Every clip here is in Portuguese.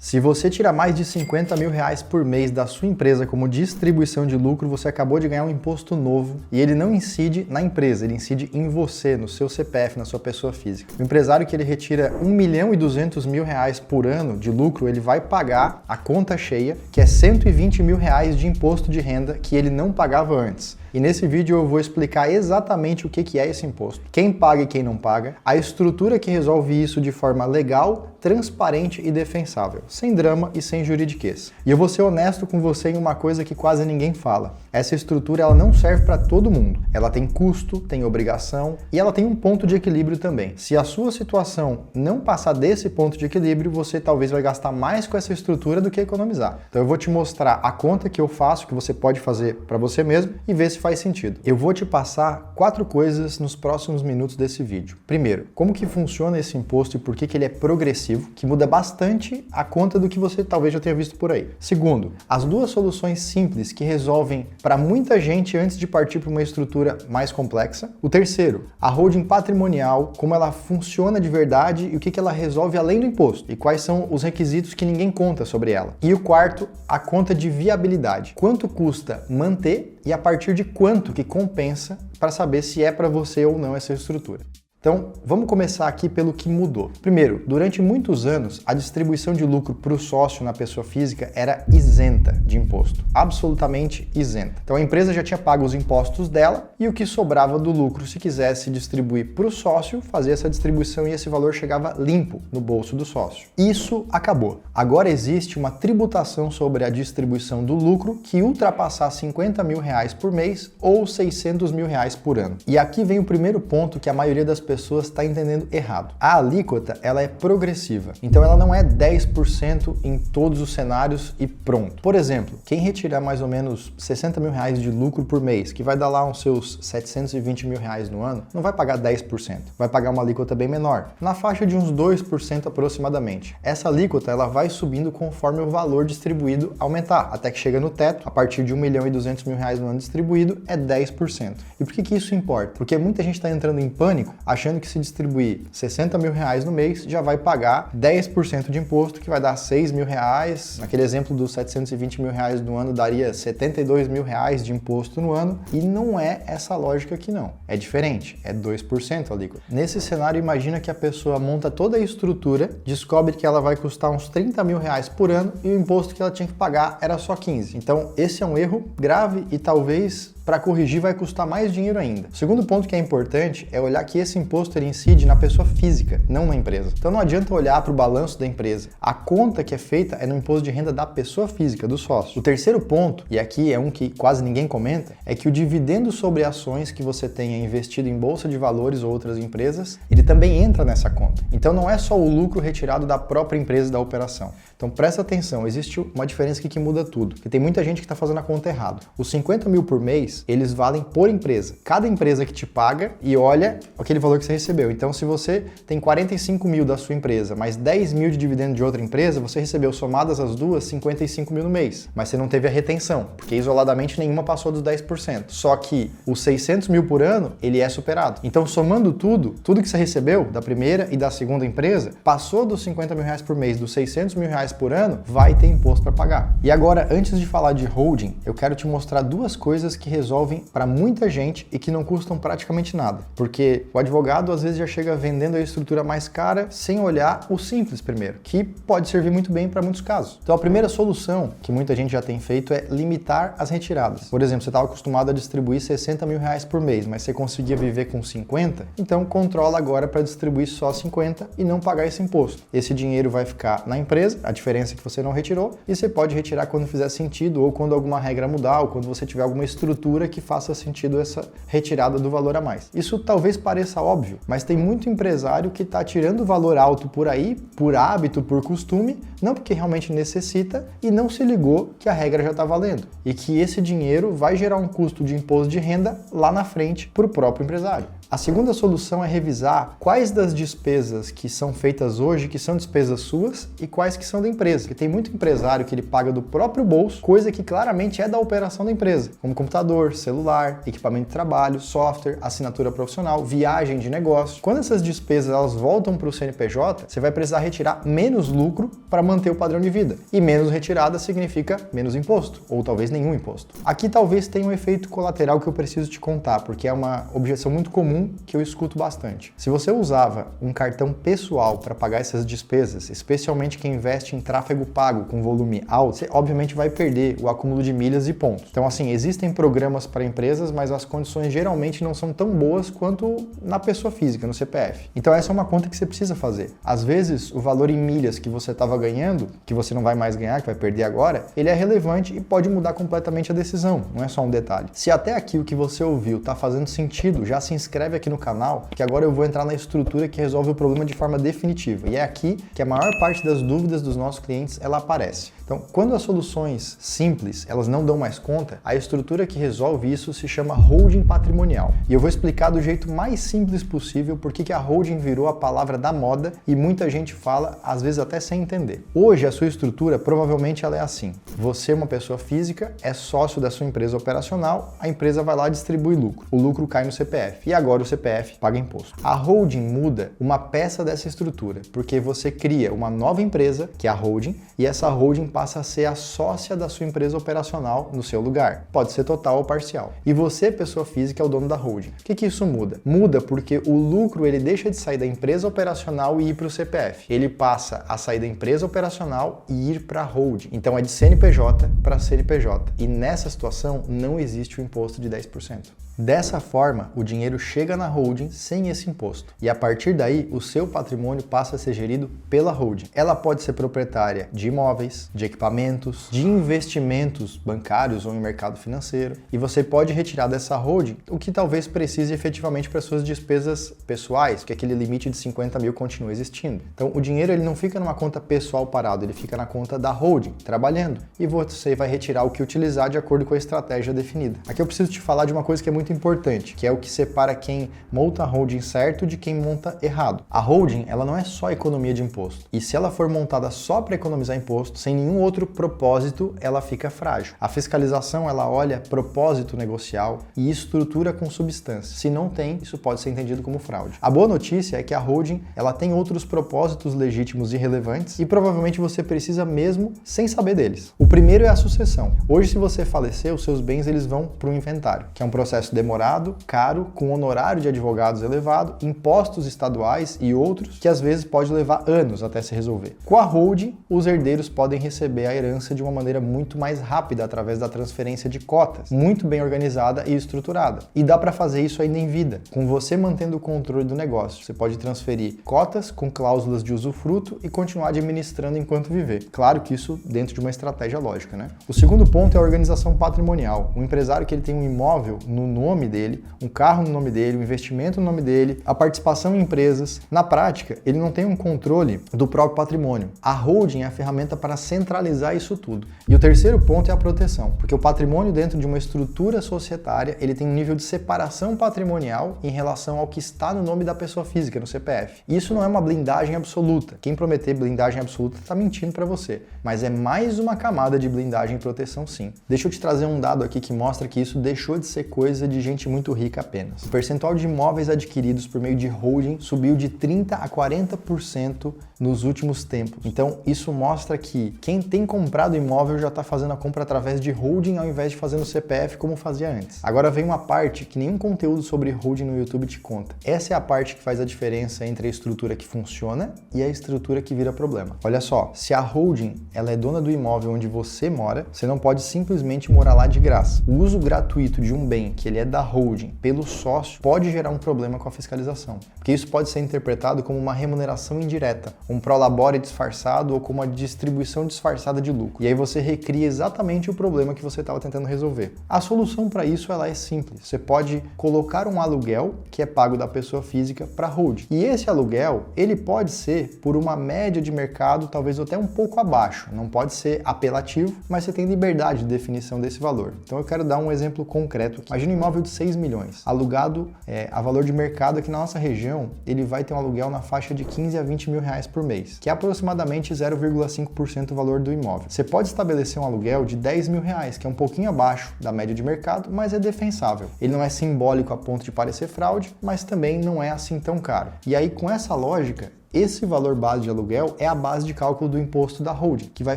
Se você tira mais de 50 mil reais por mês da sua empresa como distribuição de lucro, você acabou de ganhar um imposto novo e ele não incide na empresa, ele incide em você, no seu CPF, na sua pessoa física. O empresário que ele retira 1.200.000 reais por ano de lucro, ele vai pagar a conta cheia, que é 120 mil reais de imposto de renda que ele não pagava antes. E nesse vídeo eu vou explicar exatamente o que é esse imposto, quem paga e quem não paga, a estrutura que resolve isso de forma legal, transparente e defensável, sem drama e sem juridiquês. E eu vou ser honesto com você em uma coisa que quase ninguém fala. Essa estrutura ela não serve para todo mundo. Ela tem custo, tem obrigação e ela tem um ponto de equilíbrio também. Se a sua situação não passar desse ponto de equilíbrio, você talvez vai gastar mais com essa estrutura do que economizar. Então eu vou te mostrar a conta que eu faço, que você pode fazer para você mesmo e ver se faz sentido. Eu vou te passar 4 coisas nos próximos minutos desse vídeo. Primeiro, como que funciona esse imposto e por que ele é progressivo, que muda bastante a conta do que você talvez já tenha visto por aí. Segundo, as 2 soluções simples que resolvem para muita gente antes de partir para uma estrutura mais complexa. O terceiro, a holding patrimonial, como ela funciona de verdade e o que ela resolve além do imposto e quais são os requisitos que ninguém conta sobre ela. E o quarto, a conta de viabilidade. Quanto custa manter e a partir de quanto que compensa para saber se é para você ou não essa estrutura. Então, vamos começar aqui pelo que mudou. Primeiro, durante muitos anos, a distribuição de lucro para o sócio na pessoa física era isenta de imposto, absolutamente isenta. Então, a empresa já tinha pago os impostos dela e o que sobrava do lucro, se quisesse distribuir para o sócio, fazia essa distribuição e esse valor chegava limpo no bolso do sócio. Isso acabou. Agora existe uma tributação sobre a distribuição do lucro que ultrapassar 50 mil reais por mês ou 600 mil reais por ano. E aqui vem o primeiro ponto que a maioria das pessoas está entendendo errado. A alíquota, ela é progressiva, então ela não é 10% em todos os cenários e pronto. Por exemplo, quem retirar mais ou menos 60 mil reais de lucro por mês, que vai dar lá uns seus 720 mil reais no ano, não vai pagar 10%, vai pagar uma alíquota bem menor, na faixa de uns 2% aproximadamente. Essa alíquota, ela vai subindo conforme o valor distribuído aumentar, até que chega no teto, a partir de 1.200.000 reais no ano distribuído, é 10%. E por que isso importa? Porque muita gente está entrando em pânico, achando que se distribuir 60 mil reais no mês, já vai pagar 10% de imposto, que vai dar 6 mil reais. Naquele exemplo dos 720 mil reais no ano, daria 72 mil reais de imposto no ano. E não é essa lógica aqui não. É diferente, é 2% a alíquota. Nesse cenário, imagina que a pessoa monta toda a estrutura, descobre que ela vai custar uns 30 mil reais por ano e o imposto que ela tinha que pagar era só 15. Então, esse é um erro grave e talvez para corrigir vai custar mais dinheiro ainda. O segundo ponto que é importante é olhar que esse imposto ele incide na pessoa física, não na empresa. Então não adianta olhar para o balanço da empresa. A conta que é feita é no imposto de renda da pessoa física, do sócio. O terceiro ponto, e aqui é um que quase ninguém comenta, é que o dividendo sobre ações que você tenha investido em bolsa de valores ou outras empresas, ele também entra nessa conta. Então não é só o lucro retirado da própria empresa da operação. Então presta atenção, existe uma diferença aqui que muda tudo, porque tem muita gente que está fazendo a conta errado. Os 50 mil por mês, eles valem por empresa. Cada empresa que te paga e olha aquele valor que você recebeu. Então, se você tem 45 mil da sua empresa, mais 10 mil de dividendo de outra empresa, você recebeu somadas as duas 55 mil no mês. Mas você não teve a retenção, porque isoladamente nenhuma passou dos 10%. Só que os 600 mil por ano, ele é superado. Então, somando tudo que você recebeu da primeira e da segunda empresa, passou dos 50 mil reais por mês, dos 600 mil reais por ano, vai ter imposto para pagar. E agora, antes de falar de holding, eu quero te mostrar 2 coisas que resolvem para muita gente e que não custam praticamente nada. Porque o advogado às vezes já chega vendendo a estrutura mais cara sem olhar o simples primeiro, que pode servir muito bem para muitos casos. Então a primeira solução que muita gente já tem feito é limitar as retiradas. Por exemplo, você estava acostumado a distribuir 60 mil reais por mês, mas você conseguia viver com 50, então controla agora para distribuir só 50 e não pagar esse imposto. Esse dinheiro vai ficar na empresa, a diferença é que você não retirou, e você pode retirar quando fizer sentido ou quando alguma regra mudar ou quando você tiver alguma estrutura que faça sentido essa retirada do valor a mais. Isso talvez pareça óbvio, mas tem muito empresário que está tirando valor alto por aí, por hábito, por costume, não porque realmente necessita e não se ligou que a regra já está valendo e que esse dinheiro vai gerar um custo de imposto de renda lá na frente para o próprio empresário. A segunda solução é revisar quais das despesas que são feitas hoje que são despesas suas e quais que são da empresa. Porque tem muito empresário que ele paga do próprio bolso, coisa que claramente é da operação da empresa, como computador, celular, equipamento de trabalho, software, assinatura profissional, viagem de negócio. Quando essas despesas elas voltam para o CNPJ, você vai precisar retirar menos lucro para manter o padrão de vida. E menos retirada significa menos imposto, ou talvez nenhum imposto. Aqui talvez tenha um efeito colateral que eu preciso te contar, porque é uma objeção muito comum que eu escuto bastante. Se você usava um cartão pessoal para pagar essas despesas, especialmente quem investe em tráfego pago com volume alto, você obviamente vai perder o acúmulo de milhas e pontos. Então assim, existem programas para empresas, mas as condições geralmente não são tão boas quanto na pessoa física, no CPF. Então essa é uma conta que você precisa fazer. Às vezes, o valor em milhas que você estava ganhando, que você não vai mais ganhar, que vai perder agora, ele é relevante e pode mudar completamente a decisão, não é só um detalhe. Se até aqui o que você ouviu está fazendo sentido, já se inscreve aqui no canal, que agora eu vou entrar na estrutura que resolve o problema de forma definitiva. E é aqui que a maior parte das dúvidas dos nossos clientes ela aparece. Então, quando as soluções simples, elas não dão mais conta, a estrutura que resolve isso se chama holding patrimonial. E eu vou explicar do jeito mais simples possível por que a holding virou a palavra da moda e muita gente fala, às vezes até sem entender. Hoje, a sua estrutura, provavelmente ela é assim. Você, uma pessoa física, é sócio da sua empresa operacional, a empresa vai lá e distribui lucro. O lucro cai no CPF e agora o CPF paga imposto. A holding muda uma peça dessa estrutura, porque você cria uma nova empresa, que é a holding, e essa holding passa a ser a sócia da sua empresa operacional no seu lugar. Pode ser total ou parcial. E você, pessoa física, é o dono da holding. O que isso muda? Muda porque o lucro ele deixa de sair da empresa operacional e ir para o CPF. Ele passa a sair da empresa operacional e ir para a holding. Então é de CNPJ para CNPJ. E nessa situação não existe o imposto de 10%. Dessa forma, o dinheiro chega na holding sem esse imposto. E a partir daí, o seu patrimônio passa a ser gerido pela holding. Ela pode ser proprietária de imóveis, de equipamentos, de investimentos bancários ou em mercado financeiro. E você pode retirar dessa holding o que talvez precise efetivamente para suas despesas pessoais, que aquele limite de 50 mil continua existindo. Então, o dinheiro ele não fica numa conta pessoal parado, ele fica na conta da holding, trabalhando. E você vai retirar o que utilizar de acordo com a estratégia definida. Aqui eu preciso te falar de uma coisa que é muito importante, que é o que separa quem monta a holding certo de quem monta errado. A holding, ela não é só economia de imposto. E se ela for montada só para economizar imposto, sem nenhum outro propósito, ela fica frágil. A fiscalização, ela olha propósito negocial e estrutura com substância. Se não tem, isso pode ser entendido como fraude. A boa notícia é que a holding, ela tem outros propósitos legítimos e relevantes e provavelmente você precisa mesmo sem saber deles. O primeiro é a sucessão. Hoje, se você falecer, os seus bens eles vão para o inventário, que é um processo demorado, caro, com honorário de advogados elevado, impostos estaduais e outros, que às vezes pode levar anos até se resolver. Com a holding, os herdeiros podem receber a herança de uma maneira muito mais rápida através da transferência de cotas, muito bem organizada e estruturada. E dá para fazer isso ainda em vida, com você mantendo o controle do negócio. Você pode transferir cotas com cláusulas de usufruto e continuar administrando enquanto viver. Claro que isso dentro de uma estratégia lógica, né? O segundo ponto é a organização patrimonial. Um empresário que ele tem um imóvel no nome dele, um carro no nome dele, um investimento no nome dele, a participação em empresas. Na prática, ele não tem um controle do próprio patrimônio. A holding é a ferramenta para centralizar isso tudo. E o terceiro ponto é a proteção, porque o patrimônio dentro de uma estrutura societária, ele tem um nível de separação patrimonial em relação ao que está no nome da pessoa física, no CPF. Isso não é uma blindagem absoluta. Quem prometer blindagem absoluta está mentindo para você, mas é mais uma camada de blindagem e proteção sim. Deixa eu te trazer um dado aqui que mostra que isso deixou de ser coisa de gente muito rica apenas. O percentual de imóveis adquiridos por meio de holding subiu de 30% a 40% nos últimos tempos. Então, isso mostra que quem tem comprado imóvel já está fazendo a compra através de holding ao invés de fazer no CPF como fazia antes. Agora vem uma parte que nenhum conteúdo sobre holding no YouTube te conta. Essa é a parte que faz a diferença entre a estrutura que funciona e a estrutura que vira problema. Olha só, se a holding ela é dona do imóvel onde você mora, você não pode simplesmente morar lá de graça. O uso gratuito de um bem que ele é da holding pelo sócio pode gerar um problema com a fiscalização, porque isso pode ser interpretado como uma remuneração indireta, um prolabore disfarçado ou como uma distribuição disfarçada de lucro. E aí você recria exatamente o problema que você estava tentando resolver. A solução para isso ela é simples. Você pode colocar um aluguel que é pago da pessoa física para holding. E esse aluguel, ele pode ser por uma média de mercado, talvez até um pouco abaixo. Não pode ser apelativo, mas você tem liberdade de definição desse valor. Então eu quero dar um exemplo concreto aqui. Imagina um imóvel imóvel de 6 milhões, alugado a valor de mercado aqui na nossa região, ele vai ter um aluguel na faixa de 15 a 20 mil reais por mês, que é aproximadamente 0,5% do valor do imóvel. Você pode estabelecer um aluguel de 10 mil reais, que é um pouquinho abaixo da média de mercado, mas é defensável. Ele não é simbólico a ponto de parecer fraude, mas também não é assim tão caro. E aí, com essa lógica, esse valor base de aluguel é a base de cálculo do imposto da holding, que vai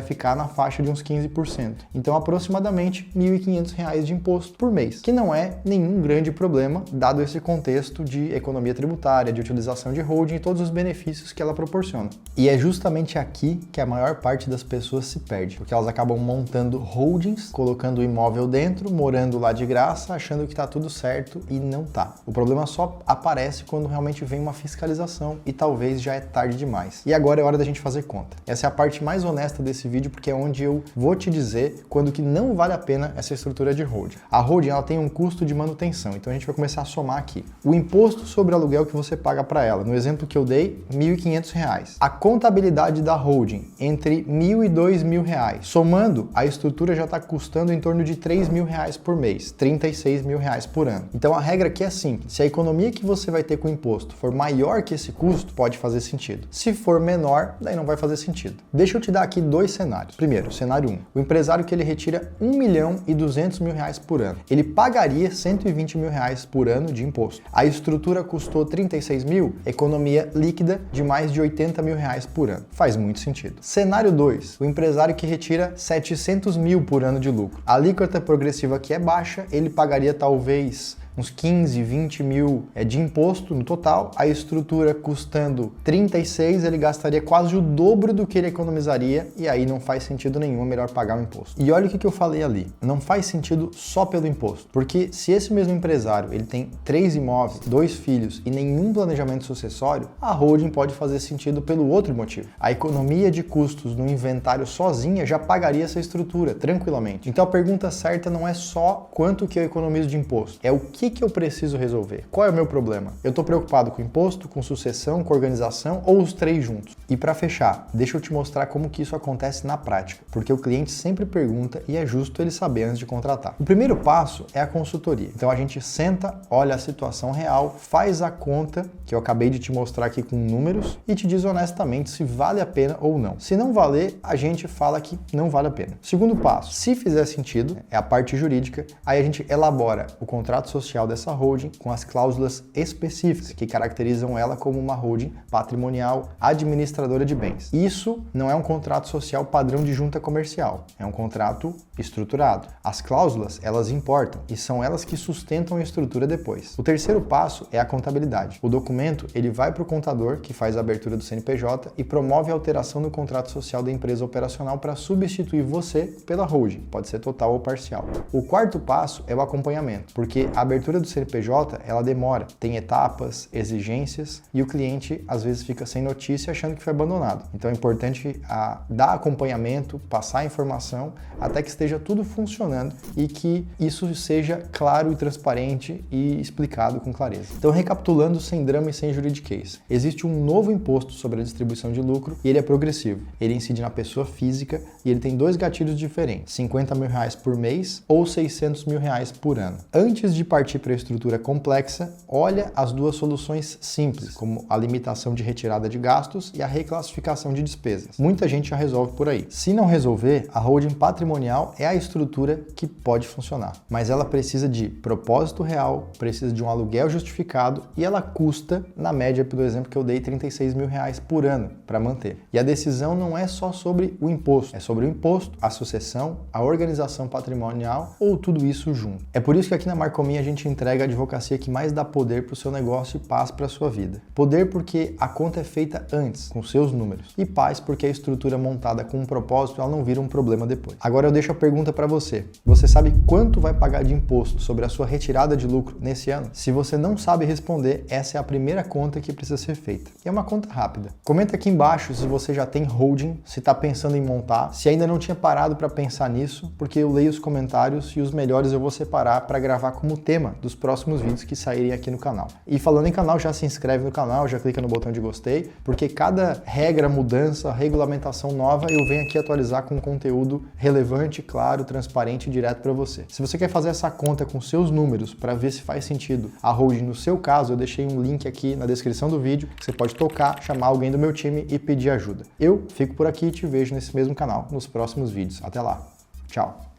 ficar na faixa de uns 15%. Então, aproximadamente R$ 1.500 de imposto por mês, que não é nenhum grande problema, dado esse contexto de economia tributária, de utilização de holding e todos os benefícios que ela proporciona. E é justamente aqui que a maior parte das pessoas se perde, porque elas acabam montando holdings, colocando o imóvel dentro, morando lá de graça, achando que está tudo certo e não tá. O problema só aparece quando realmente vem uma fiscalização e talvez já é tarde demais. E agora é hora da gente fazer conta. Essa é a parte mais honesta desse vídeo, porque é onde eu vou te dizer quando que não vale a pena essa estrutura de holding. A holding, ela tem um custo de manutenção, então a gente vai começar a somar aqui. O imposto sobre aluguel que você paga para ela, no exemplo que eu dei, R$ 1.500. A contabilidade da holding, entre R$ 1.000 e R$ 2.000. Somando, a estrutura já está custando em torno de R$ 3.000 por mês, R$ 36.000 por ano. Então a regra aqui é simples. Se a economia que você vai ter com o imposto for maior que esse custo, pode fazer sentido. Se for menor, daí não vai fazer sentido. Deixa eu te dar aqui dois cenários. Primeiro, cenário 1. O empresário que ele retira R$ 1.200.000 por ano. Ele pagaria R$ 120.000 por ano de imposto. A estrutura custou R$ 36 mil, economia líquida de mais de R$ 80.000 por ano. Faz muito sentido. Cenário 2. O empresário que retira R$ 700 mil por ano de lucro. A alíquota progressiva aqui é baixa, ele pagaria talvez uns 15, 20 mil de imposto no total, a estrutura custando 36, ele gastaria quase o dobro do que ele economizaria e aí não faz sentido nenhum, é melhor pagar o imposto. E olha o que eu falei ali, não faz sentido só pelo imposto, porque se esse mesmo empresário ele tem 3 imóveis, 2 filhos e nenhum planejamento sucessório, a holding pode fazer sentido pelo outro motivo. A economia de custos no inventário sozinha já pagaria essa estrutura tranquilamente. Então a pergunta certa não é só quanto que eu economizo de imposto, é o que eu preciso resolver? Qual é o meu problema? Eu estou preocupado com imposto, com sucessão, com organização ou os três juntos? E para fechar, deixa eu te mostrar como que isso acontece na prática, porque o cliente sempre pergunta e é justo ele saber antes de contratar. O primeiro passo é a consultoria. Então a gente senta, olha a situação real, faz a conta que eu acabei de te mostrar aqui com números e te diz honestamente se vale a pena ou não. Se não valer, a gente fala que não vale a pena. Segundo passo, se fizer sentido, é a parte jurídica, aí a gente elabora o contrato social dessa holding com as cláusulas específicas que caracterizam ela como uma holding patrimonial administradora de bens. Isso não é um contrato social padrão de junta comercial, é um contrato estruturado. As cláusulas, elas importam e são elas que sustentam a estrutura depois. O terceiro passo é a contabilidade. O documento, ele vai para o contador, que faz a abertura do CNPJ e promove a alteração no contrato social da empresa operacional para substituir você pela holding, pode ser total ou parcial. O quarto passo é o acompanhamento, porque a abertura do CNPJ, ela demora, tem etapas, exigências e o cliente às vezes fica sem notícia achando que foi abandonado. Então é importante dar acompanhamento, passar a informação até que esteja tudo funcionando e que isso seja claro e transparente e explicado com clareza. Então, recapitulando, sem drama e sem juridiquês, existe um novo imposto sobre a distribuição de lucro e ele é progressivo. Ele incide na pessoa física e ele tem dois gatilhos diferentes, R$50 mil por mês ou R$600 mil por ano. Antes de partir para a estrutura complexa, olha as duas soluções simples, como a limitação de retirada de gastos e a reclassificação de despesas. Muita gente já resolve por aí. Se não resolver, a holding patrimonial é a estrutura que pode funcionar, mas ela precisa de propósito real, precisa de um aluguel justificado e ela custa, na média, pelo exemplo que eu dei, R$36 mil por ano para manter. E a decisão não é só sobre o imposto, é sobre o imposto, a sucessão, a organização patrimonial ou tudo isso junto. É por isso que aqui na Marcomin a gente entrega a advocacia que mais dá poder para o seu negócio e paz para a sua vida. Poder porque a conta é feita antes, com seus números. E paz porque a estrutura montada com um propósito, ela não vira um problema depois. Agora eu deixo a pergunta para você. Você sabe quanto vai pagar de imposto sobre a sua retirada de lucro nesse ano? Se você não sabe responder, essa é a primeira conta que precisa ser feita. E é uma conta rápida. Comenta aqui embaixo se você já tem holding, se está pensando em montar, se ainda não tinha parado para pensar nisso, porque eu leio os comentários e os melhores eu vou separar para gravar como tema tema dos próximos vídeos que saírem aqui no canal. E falando em canal, já se inscreve no canal, já clica no botão de gostei, porque cada regra, mudança, regulamentação nova, eu venho aqui atualizar com conteúdo relevante, claro, transparente e direto para você. Se você quer fazer essa conta com seus números para ver se faz sentido a holding no seu caso, eu deixei um link aqui na descrição do vídeo que você pode tocar, chamar alguém do meu time e pedir ajuda. Eu fico por aqui e te vejo nesse mesmo canal nos próximos vídeos. Até lá. Tchau.